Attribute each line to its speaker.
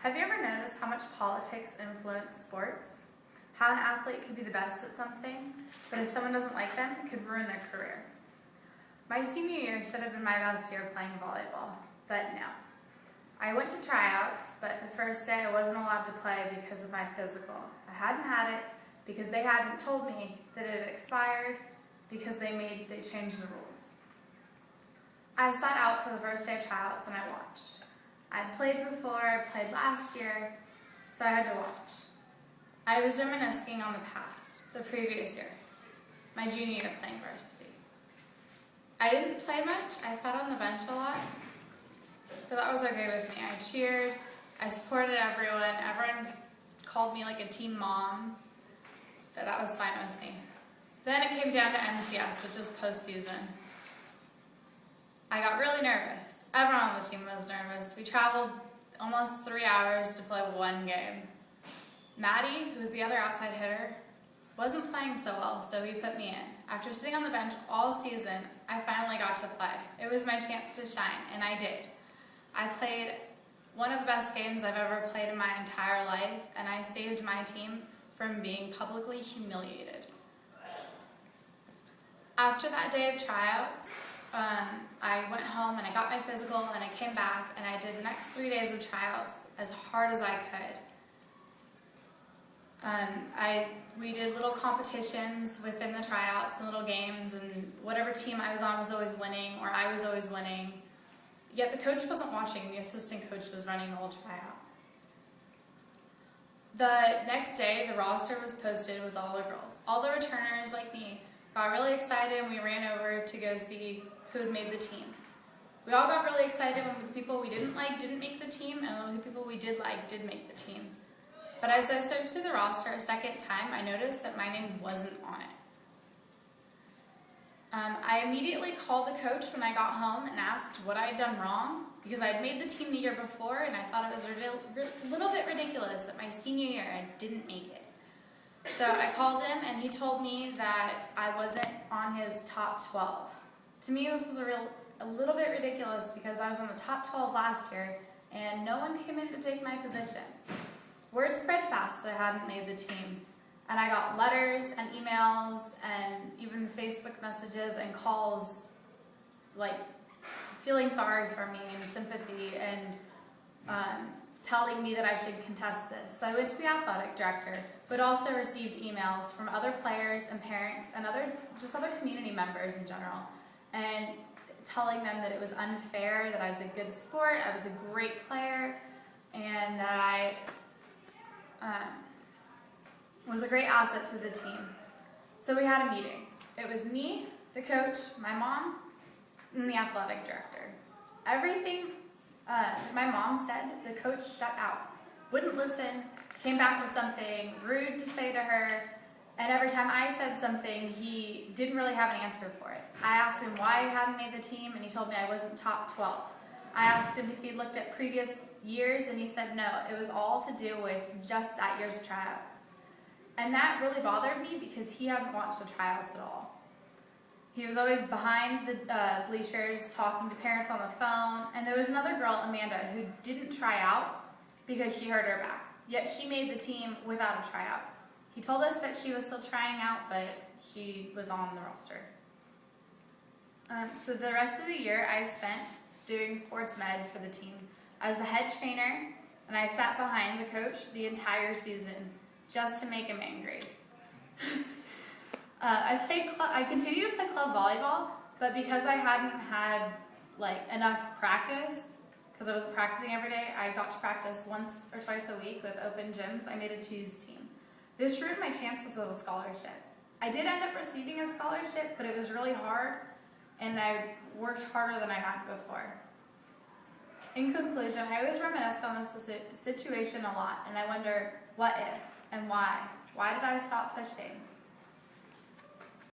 Speaker 1: Have you ever noticed how much politics influence sports? How an athlete could be the best at something, but if someone doesn't like them, it could ruin their career. My senior year should have been my best year playing volleyball, but no. I went to tryouts, but the first day I wasn't allowed to play because of my physical. I hadn't had it because they hadn't told me that it had expired because they changed the rules. I sat out for the first day of tryouts and I watched. I'd played before, I played last year, so I had to watch. I was reminiscing on the past, the previous year, my junior year playing varsity. I didn't play much, I sat on the bench a lot, but that was okay with me. I cheered, I supported everyone called me like a team mom, but that was fine with me. Then it came down to NCS, which is postseason. I got really nervous. Everyone on the team was nervous. We traveled almost 3 hours to play one game. Maddie, who was the other outside hitter, wasn't playing so well, so he put me in. After sitting on the bench all season, I finally got to play. It was my chance to shine, and I did. I played one of the best games I've ever played in my entire life, and I saved my team from being publicly humiliated. After that day of tryouts, I went home and I got my physical and I came back and I did the next 3 days of tryouts as hard as I could. We did little competitions within the tryouts and little games, and whatever team I was on was always winning, or I was always winning. Yet the coach wasn't watching, the assistant coach was running the whole tryout. The next day, the roster was posted with all the girls. All the returners, like me, got really excited and we ran over to go see who had made the team. We all got really excited when the people we didn't like didn't make the team, and when the people we did like did make the team. But as I searched through the roster a second time, I noticed that my name wasn't on it. I immediately called the coach when I got home and asked what I had done wrong, because I had made the team the year before and I thought it was a little bit ridiculous that my senior year I didn't make it. So I called him and he told me that I wasn't on his top 12. To me, this was a little bit ridiculous because I was on the top 12 last year and no one came in to take my position. Word spread fast that I hadn't made the team, and I got letters and emails and even Facebook messages and calls like feeling sorry for me and sympathy and telling me that I should contest this. So I went to the athletic director, but also received emails from other players and parents and other community members in general, and telling them that it was unfair, that I was a good sport, I was a great player, and that I was a great asset to the team. So we had a meeting. It was me, the coach, my mom, and the athletic director. Everything my mom said, the coach shut out. Wouldn't listen, came back with something rude to say to her, and every time I said something, he didn't really have an answer for it. I asked him why I hadn't made the team, and he told me I wasn't top 12. I asked him if he'd looked at previous years, and he said no, it was all to do with just that year's tryouts. And that really bothered me because he hadn't watched the tryouts at all. He was always behind the bleachers talking to parents on the phone, and there was another girl, Amanda, who didn't try out because she hurt her back, yet she made the team without a tryout. He told us that she was still trying out, but she was on the roster. So the rest of the year I spent doing sports med for the team. I was the head trainer, and I sat behind the coach the entire season just to make him angry. I continued to play club volleyball, but because I hadn't had enough practice, because I wasn't practicing every day, I got to practice once or twice a week with open gyms. I made a choose team. This ruined my chances of a scholarship. I did end up receiving a scholarship, but it was really hard, and I worked harder than I had before. In conclusion, I always reminisce on this situation a lot, and I wonder, what if and why? Why did I stop pushing?